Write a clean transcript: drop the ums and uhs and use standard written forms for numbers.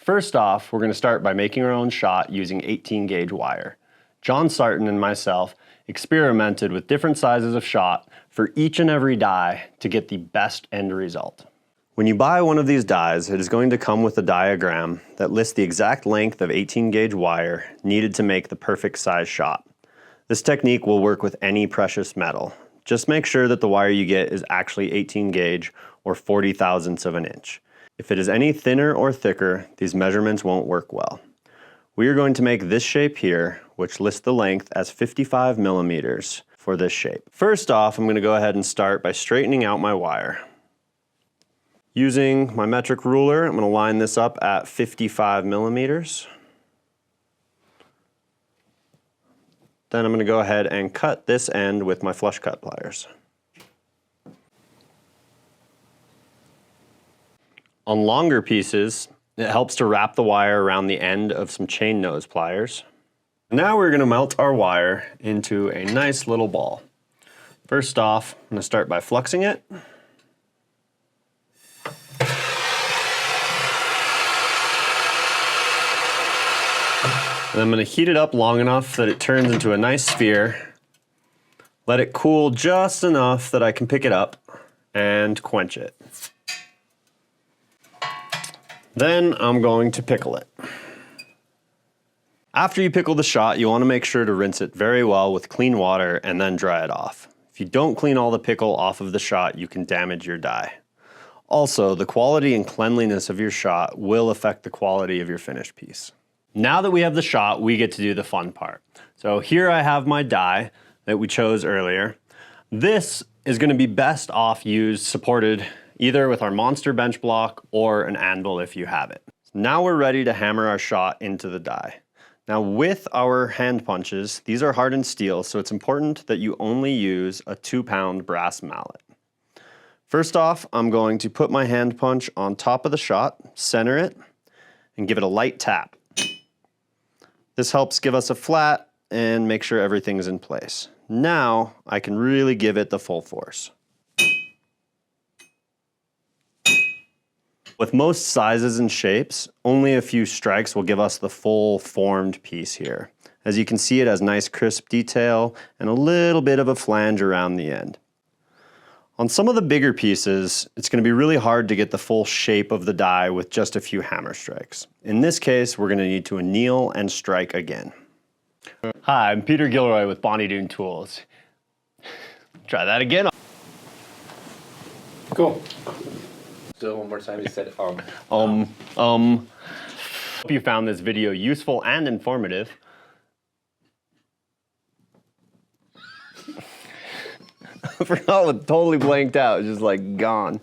First off, we're going to start by making our own shot using 18 gauge wire. John Sarton and myself experimented with different sizes of shot for each and every die to get the best end result. When you buy one of these dies, it is going to come with a diagram that lists the exact length of 18 gauge wire needed to make the perfect size shot. This technique will work with any precious metal. Just make sure that the wire you get is actually 18 gauge or 40 thousandths of an inch. If it is any thinner or thicker, these measurements won't work well. We are going to make this shape here, which lists the length as 55 millimeters for this shape. First off, I'm going to go ahead and start by straightening out my wire. Using my metric ruler, I'm going to line this up at 55 millimeters. Then I'm going to go ahead and cut this end with my flush cut pliers. On longer pieces, it helps to wrap the wire around the end of some chain nose pliers. Now we're going to melt our wire into a nice little ball. First off, I'm going to start by fluxing it. And I'm going to heat it up long enough that it turns into a nice sphere. Let it cool just enough that I can pick it up and quench it. Then I'm going to pickle it. After you pickle the shot, you want to make sure to rinse it very well with clean water and then dry it off. If you don't clean all the pickle off of the shot, you can damage your die. Also, the quality and cleanliness of your shot will affect the quality of your finished piece. Now that we have the shot, we get to do the fun part. So here I have my die that we chose earlier. This is going to be best off used supported either with our monster bench block or an anvil if you have it. Now we're ready to hammer our shot into the die. Now with our hand punches, these are hardened steel, so it's important that you only use a 2-pound brass mallet. First off, I'm going to put my hand punch on top of the shot, center it, and give it a light tap. This helps give us a flat and make sure everything's in place. Now I can really give it the full force. With most sizes and shapes, only a few strikes will give us the full formed piece here. As you can see, it has nice crisp detail and a little bit of a flange around the end. On some of the bigger pieces, it's going to be really hard to get the full shape of the die with just a few hammer strikes. In this case, we're going to need to anneal and strike again. Hi, I'm Peter Gilroy with Bonny Doon Tools. Try that again. Cool. So one more time you said Hope you found this video useful and informative. I forgot what totally blanked out, just like gone.